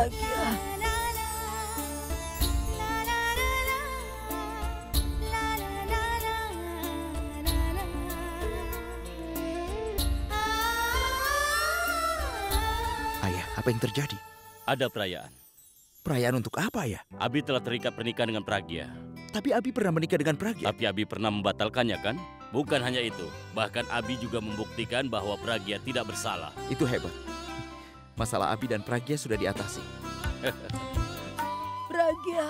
Pragya. Ayah, apa yang terjadi? Ada perayaan. Perayaan untuk apa, Ayah? Abi telah terikat pernikahan dengan Pragya. Tapi Abi pernah menikah dengan Pragya. Tapi Abi pernah membatalkannya kan? Bukan hanya itu. Bahkan Abi juga membuktikan bahwa Pragya tidak bersalah. Itu hebat. Masalah Abi dan Pragya sudah diatasi. Pragya.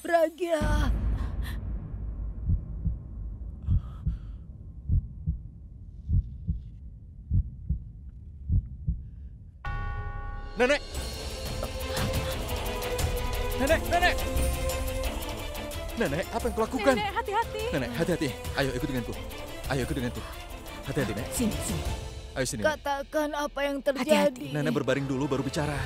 Pragya. Nenek! Nenek, Nenek! Nenek, apa yang kau lakukan? Nenek, hati-hati. Nenek, hati-hati. Ayo ikut denganku. Ayo ikut denganku. Hati-hati, Nek. Sini, sini. Ayo sini, Nek. Katakan apa yang terjadi. Hati-hati. Nenek berbaring dulu baru bicara.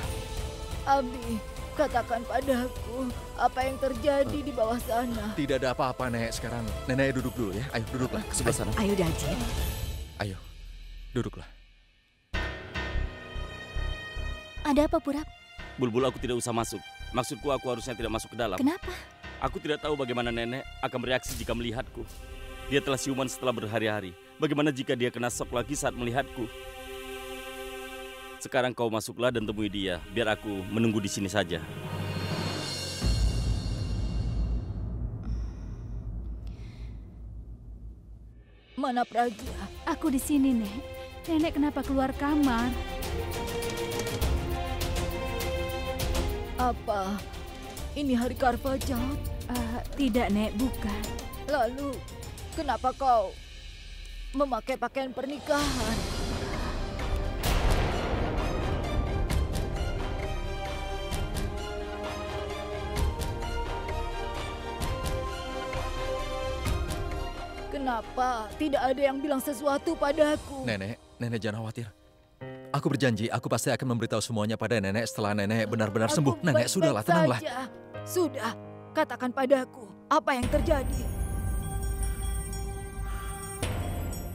Abi, katakan padaku apa yang terjadi di bawah sana. Tidak ada apa-apa, Nek. Sekarang Nenek duduk dulu ya. Ayo duduklah ke sebelah sana. Ayo, Daljit. Ayo, duduklah. Ada apa, Purap? Bulbul, aku tidak usah masuk. Maksudku aku harusnya tidak masuk ke dalam. Kenapa? Aku tidak tahu bagaimana nenek akan bereaksi jika melihatku. Dia telah siuman setelah berhari-hari. Bagaimana jika dia kena shock lagi saat melihatku? Sekarang kau masuklah dan temui dia, biar aku menunggu di sini saja. Mana Pragya? Aku di sini, Nek. Nenek kenapa keluar kamar? Apa? Ini hari Karvajan? Tidak, Nek, bukan. Lalu, kenapa kau memakai pakaian pernikahan? Kenapa tidak ada yang bilang sesuatu padaku? Nenek, Nenek jangan khawatir. Aku berjanji, aku pasti akan memberitahu semuanya pada Nenek setelah Nenek benar-benar Aku sembuh. Nenek, baik-baik sudahlah, tenanglah. saja. Sudah, katakan padaku apa yang terjadi.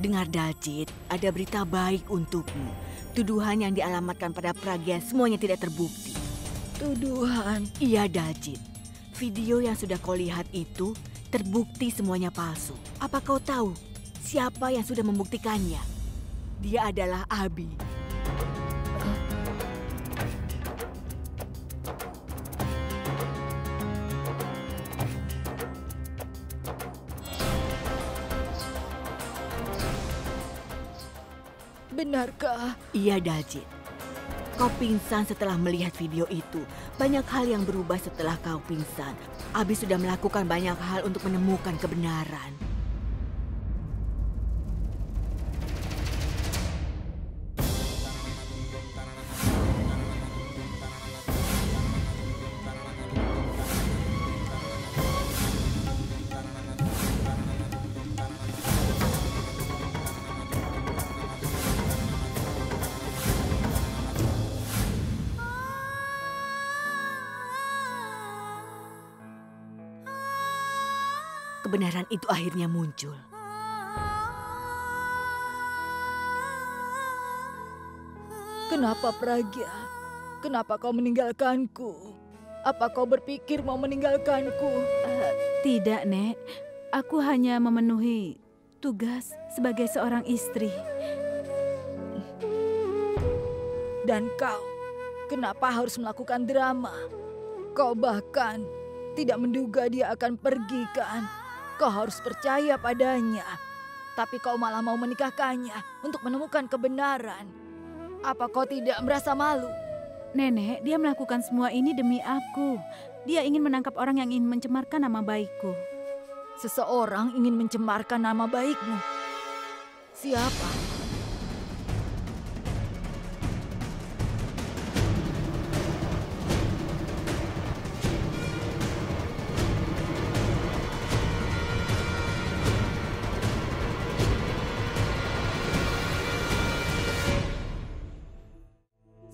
Dengar, Daljit, ada berita baik untukmu. Tuduhan yang dialamatkan pada Pragya semuanya tidak terbukti. Tuduhan? Iya, Daljit. Video yang sudah kau lihat itu terbukti semuanya palsu. Apa kau tahu siapa yang sudah membuktikannya? Dia adalah Abi. Benarkah? Iya, Daljit. Kau pingsan setelah melihat video itu. Banyak hal yang berubah setelah kau pingsan. Abi sudah melakukan banyak hal untuk menemukan kebenaran. Kebenaran itu akhirnya muncul. Kenapa Pragya? Kenapa kau meninggalkanku? Apa kau berpikir mau meninggalkanku? Tidak, Nek. Aku hanya memenuhi tugas sebagai seorang istri. Dan kau, kenapa harus melakukan drama? Kau bahkan tidak menduga dia akan pergi, kan? Kau harus percaya padanya. Tapi kau malah mau menikahkannya untuk menemukan kebenaran. Apa kau tidak merasa malu? Nenek, dia melakukan semua ini demi aku. Dia ingin menangkap orang yang ingin mencemarkan nama baikku. Seseorang ingin mencemarkan nama baikmu. Siapa?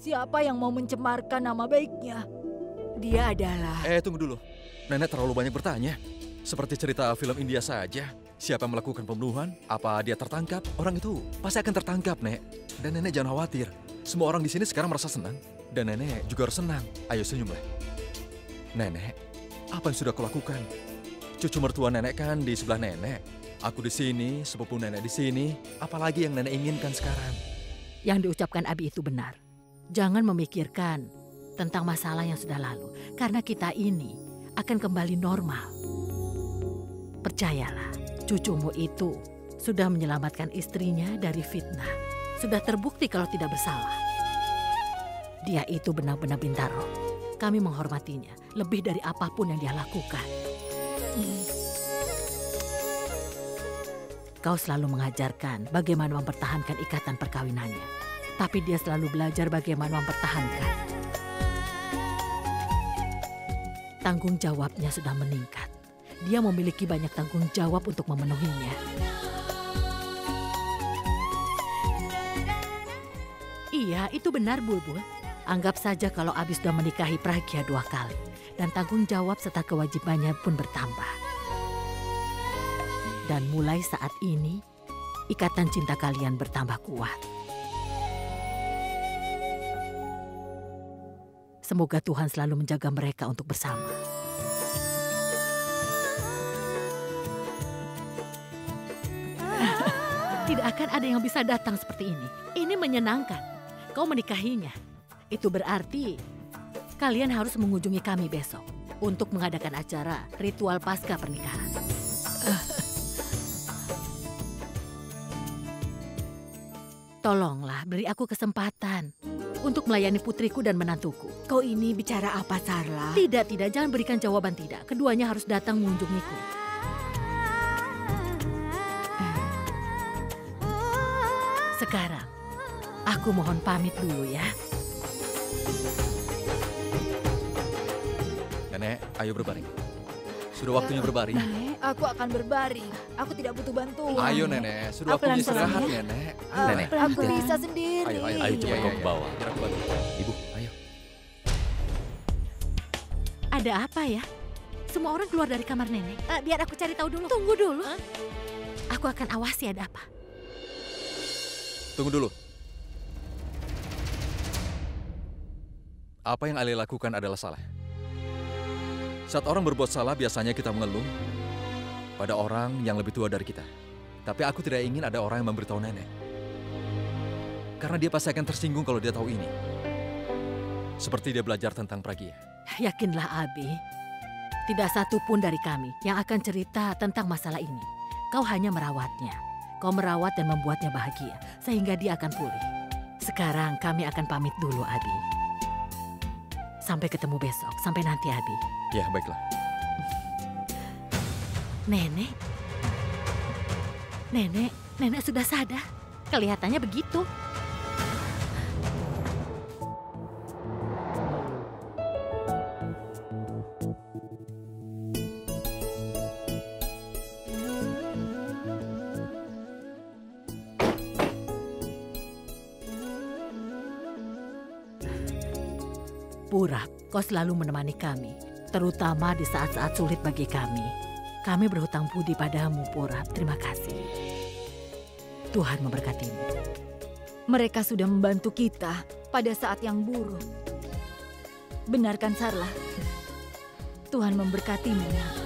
Siapa yang mau mencemarkan nama baiknya? Dia adalah... Tunggu dulu. Nenek terlalu banyak bertanya. Seperti cerita film India saja. Siapa yang melakukan pembunuhan? Apa dia tertangkap? Orang itu pasti akan tertangkap, Nek. Dan Nenek jangan khawatir. Semua orang di sini sekarang merasa senang. Dan Nenek juga harus senang. Ayo senyumlah. Nenek, apa yang sudah kau lakukan? Cucu mertua Nenek kan di sebelah Nenek. Aku di sini, sepupu Nenek di sini. Apalagi yang Nenek inginkan sekarang? Yang diucapkan Abi itu benar. Jangan memikirkan tentang masalah yang sudah lalu. Karena kita ini akan kembali normal. Percayalah, cucumu itu sudah menyelamatkan istrinya dari fitnah. Sudah terbukti kalau tidak bersalah. Dia itu benar-benar bintaro. Kami menghormatinya lebih dari apapun yang dia lakukan. Kau selalu mengajarkan bagaimana mempertahankan ikatan perkawinannya. Tapi dia selalu belajar bagaimana mempertahankan. Tanggung jawabnya sudah meningkat. Dia memiliki banyak tanggung jawab untuk memenuhinya. Iya, itu benar, Bulbul. Anggap saja kalau Abi sudah menikahi Pragya 2 kali. Dan tanggung jawab serta kewajibannya pun bertambah. Dan mulai saat ini, ikatan cinta kalian bertambah kuat. Semoga Tuhan selalu menjaga mereka untuk bersama. Tidak akan ada yang bisa datang seperti ini. Ini menyenangkan. Kau menikahinya. Itu berarti kalian harus mengunjungi kami besok untuk mengadakan acara ritual pasca pernikahan. Tolonglah beri aku kesempatan untuk melayani putriku dan menantuku. Kau ini bicara apa, Sarla? Tidak, jangan berikan jawaban tidak. Keduanya harus datang mengunjungiku. Sekarang, aku mohon pamit dulu ya. Nenek, ayo berbaring. Sudah waktunya berbaring. Nenek, aku akan berbaring. Aku tidak butuh bantuan. Ayo Nenek, sudah waktunya istirahat Nenek. Nenek, Aku bisa sendiri. Ayo cepat kau ke bawah. Biar aku bantu. Ibu, ayo. Ada apa ya? Semua orang keluar dari kamar nenek. Biar aku cari tahu dulu. Tunggu dulu. Aku akan awasi ada apa. Tunggu dulu. Apa yang Ali lakukan adalah salah. Saat orang berbuat salah, biasanya kita mengeluh pada orang yang lebih tua dari kita. Tapi aku tidak ingin ada orang yang memberitahu Nenek. Karena dia pasti akan tersinggung kalau dia tahu ini. Seperti dia belajar tentang Pragya. Yakinlah Abi, tidak satu pun dari kami yang akan cerita tentang masalah ini. Kau hanya merawatnya. Kau merawat dan membuatnya bahagia, sehingga dia akan pulih. Sekarang kami akan pamit dulu, Abi. Sampai ketemu besok. Sampai nanti, Abi. Ya, baiklah. Nenek? Nenek sudah sadar. Kelihatannya begitu. Purap, kau selalu menemani kami, terutama di saat-saat sulit bagi kami. Kami berhutang budi padamu, Purap. Terima kasih. Tuhan memberkatimu. Mereka sudah membantu kita pada saat yang buruk. Benarkan, Sarla? Tuhan memberkatimu.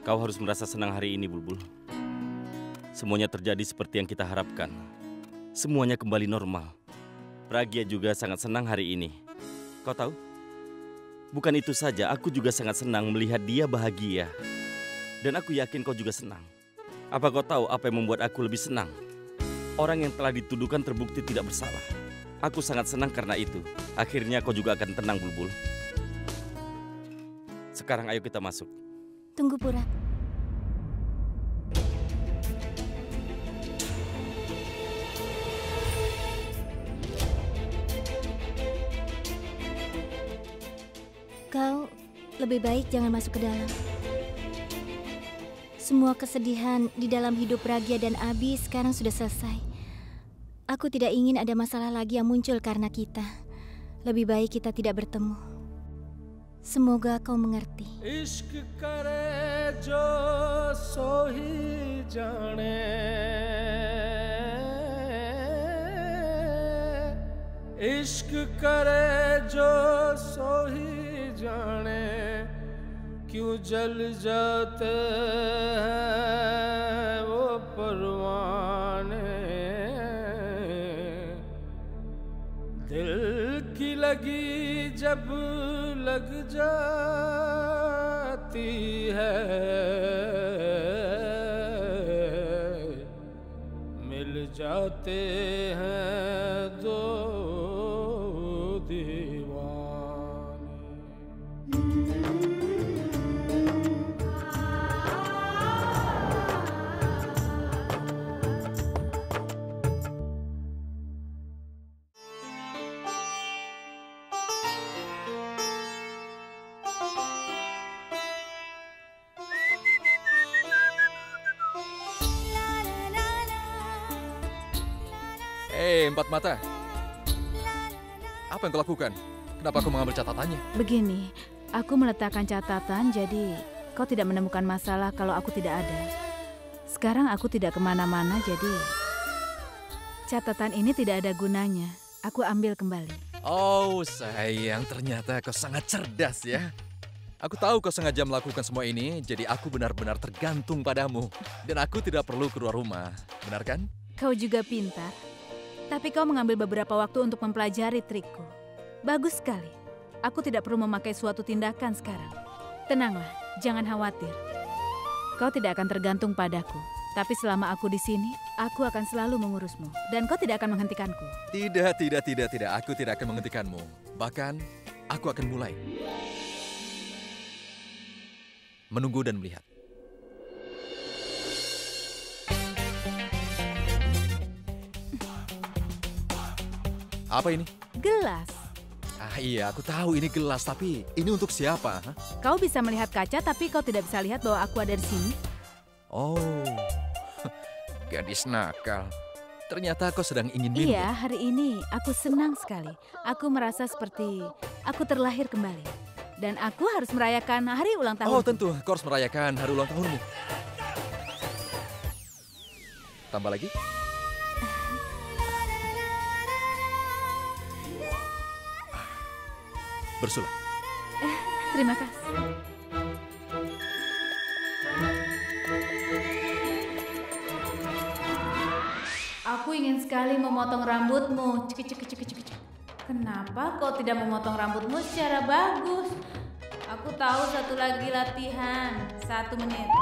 Kau harus merasa senang hari ini, Bulbul. Semuanya terjadi seperti yang kita harapkan. Semuanya kembali normal. Pragya juga sangat senang hari ini. Kau tahu? Bukan itu saja, aku juga sangat senang melihat dia bahagia. Dan aku yakin kau juga senang. Apa kau tahu apa yang membuat aku lebih senang? Orang yang telah dituduhkan terbukti tidak bersalah. Aku sangat senang karena itu. Akhirnya kau juga akan tenang, Bulbul. Sekarang ayo kita masuk. Tunggu, Purap. Kau lebih baik jangan masuk ke dalam. Semua kesedihan di dalam hidup Pragya dan Abi sekarang sudah selesai. Aku tidak ingin ada masalah lagi yang muncul karena kita. Lebih baik kita tidak bertemu. Semoga kau mengerti. इश्क करे जो सोही जाने, इश्क करे जो सोही जाने, क्यों जल जाते हैं वो परवाने, दिल की लगी जब लग जाती है, मिल जाते हैं दो Empat Mata. Apa yang kau lakukan? Kenapa kau mengambil catatannya? Begini, aku meletakkan catatan jadi kau tidak menemukan masalah kalau aku tidak ada. Sekarang aku tidak kemana-mana jadi catatan ini tidak ada gunanya. Aku ambil kembali. Oh sayang, ternyata kau sangat cerdas ya. Aku tahu kau sengaja melakukan semua ini, jadi aku benar-benar tergantung padamu. Dan aku tidak perlu keluar rumah, benar kan? Kau juga pintar. Tapi kau mengambil beberapa waktu untuk mempelajari trikku. Bagus sekali. Aku tidak perlu memakai suatu tindakan sekarang. Tenanglah, jangan khawatir. Kau tidak akan tergantung padaku. Tapi selama aku di sini, aku akan selalu mengurusmu. Dan kau tidak akan menghentikanku. Tidak. Aku tidak akan menghentikanmu. Bahkan, aku akan mulai. Menunggu dan melihat. Apa ini? Gelas. Ah iya, aku tahu ini gelas, tapi ini untuk siapa? Hah? Kau bisa melihat kaca, tapi kau tidak bisa lihat bahwa aku ada di sini. Oh, gadis nakal. Ternyata kau sedang ingin minum. Iya, hari ini aku senang sekali. Aku merasa seperti aku terlahir kembali. Dan aku harus merayakan hari ulang tahun. Oh tentu, kau harus merayakan hari ulang tahunmu. Tambah lagi? Bersulah. Terima kasih. Aku ingin sekali memotong rambutmu. Cek. Kenapa kau tidak memotong rambutmu secara bagus? Aku tahu satu lagi latihan. 1 menit.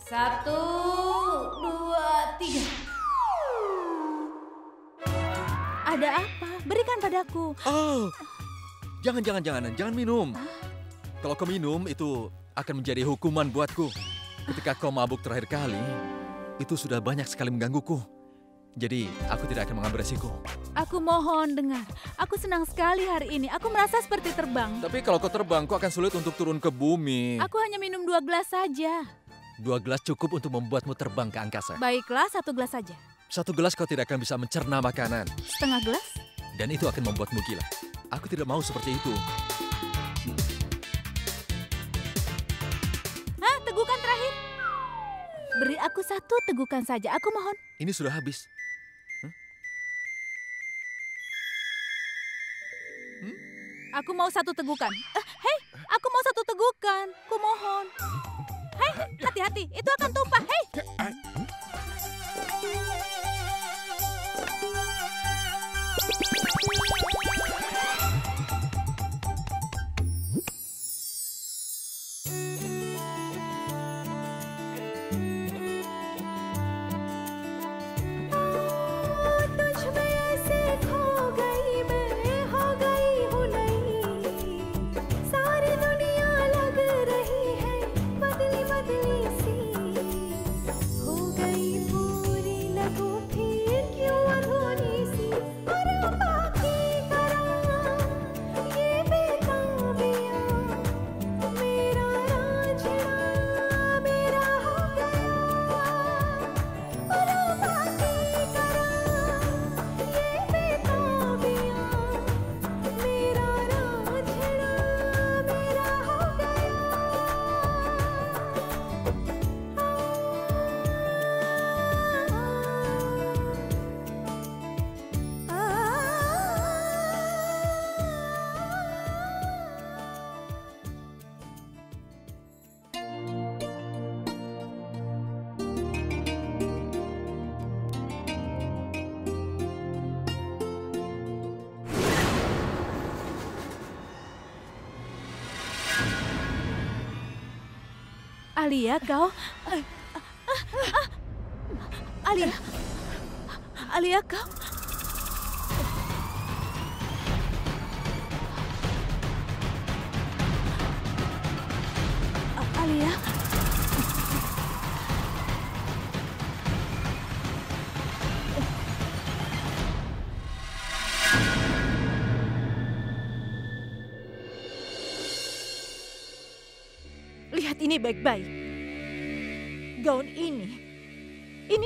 1, 2, 3. Ada apa? Berikan padaku. Oh, jangan minum. Kalau kau minum, itu akan menjadi hukuman buatku. Ketika kau mabuk terakhir kali, itu sudah banyak sekali menggangguku. Jadi, aku tidak akan mengambil resiko. Aku mohon dengar. Aku senang sekali hari ini. Aku merasa seperti terbang. Tapi kalau kau terbang, kau akan sulit untuk turun ke bumi. Aku hanya minum 2 gelas saja. 2 gelas cukup untuk membuatmu terbang ke angkasa. Baiklah, 1 gelas saja. 1 gelas kau tidak akan bisa mencerna makanan. Setengah gelas? Dan itu akan membuatmu gila. Aku tidak mau seperti itu. Hah, tegukan terakhir. Beri aku 1 tegukan saja, aku mohon. Ini sudah habis. Aku mau 1 tegukan. Hei, aku mau 1 tegukan. Ku mohon. Hei, hati-hati, itu akan tumpah. Hei. हो गई Alia, kau... Alia... Alia, kau... Alia... Lihat ini baik-baik. Gaun ini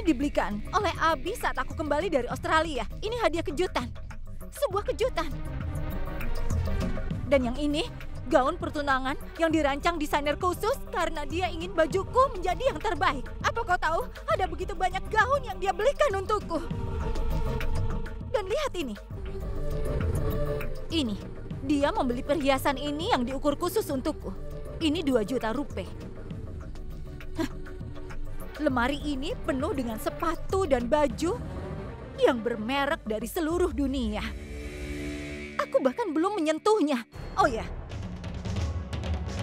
dibelikan oleh Abi saat aku kembali dari Australia. Ini hadiah kejutan. Sebuah kejutan. Dan yang ini, gaun pertunangan yang dirancang desainer khusus karena dia ingin bajuku menjadi yang terbaik. Apa kau tahu, ada begitu banyak gaun yang dia belikan untukku. Dan lihat ini. Ini, dia membeli perhiasan ini yang diukur khusus untukku. Ini 2 juta rupiah. Lemari ini penuh dengan sepatu dan baju yang bermerek dari seluruh dunia. Aku bahkan belum menyentuhnya. Oh ya,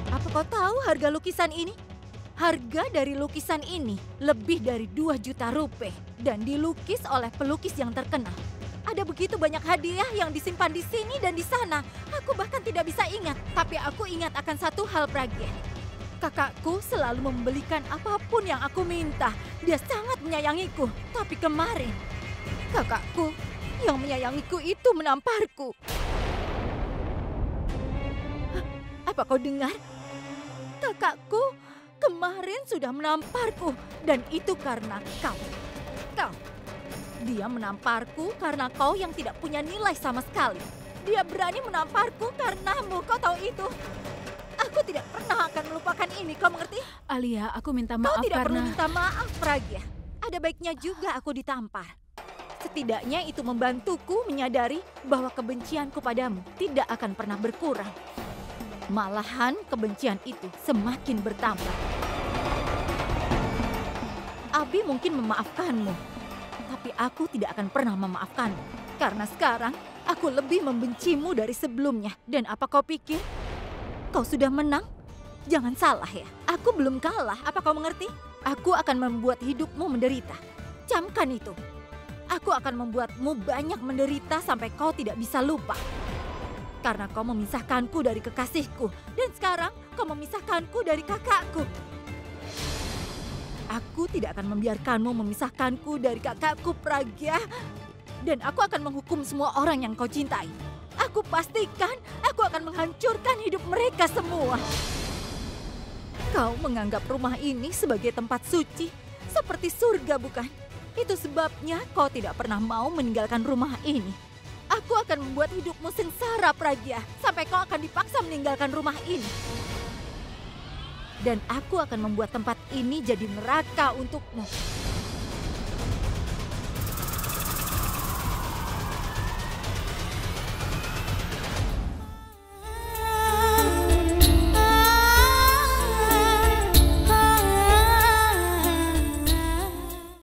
apa kau tahu harga lukisan ini? Harga dari lukisan ini lebih dari 2 juta rupiah dan dilukis oleh pelukis yang terkenal. Ada begitu banyak hadiah yang disimpan di sini dan di sana. Aku bahkan tidak bisa ingat. Tapi aku ingat akan satu hal, Pragya. Kakakku selalu membelikan apapun yang aku minta. Dia sangat menyayangiku. Tapi kemarin, kakakku yang menyayangiku itu menamparku. Hah? Apa kau dengar? Kakakku kemarin sudah menamparku. Dan itu karena kau. Dia menamparku karena kau yang tidak punya nilai sama sekali. Dia berani menamparku karenamu, kau tahu itu. Aku tidak pernah akan melupakan ini, kau mengerti? Alia, aku minta Kau maaf tidak perlu karena... minta maaf, Pragya. Ada baiknya juga aku ditampar. Setidaknya itu membantuku menyadari bahwa kebencianku padamu tidak akan pernah berkurang. Malahan kebencian itu semakin bertambah. Abi mungkin memaafkanmu. Tapi aku tidak akan pernah memaafkanmu. Karena sekarang aku lebih membencimu dari sebelumnya. Dan apa kau pikir? Kau sudah menang? Jangan salah ya. Aku belum kalah, apa kau mengerti? Aku akan membuat hidupmu menderita. Camkan itu. Aku akan membuatmu banyak menderita sampai kau tidak bisa lupa. Karena kau memisahkanku dari kekasihku. Dan sekarang kau memisahkanku dari kakakku. Aku tidak akan membiarkanmu memisahkanku dari kakakku, Pragya. Dan aku akan menghukum semua orang yang kau cintai. Aku pastikan aku akan menghancurkan hidup mereka semua. Kau menganggap rumah ini sebagai tempat suci, seperti surga, bukan? Itu sebabnya kau tidak pernah mau meninggalkan rumah ini. Aku akan membuat hidupmu sengsara, Pragya, sampai kau akan dipaksa meninggalkan rumah ini. Dan aku akan membuat tempat ini jadi neraka untukmu.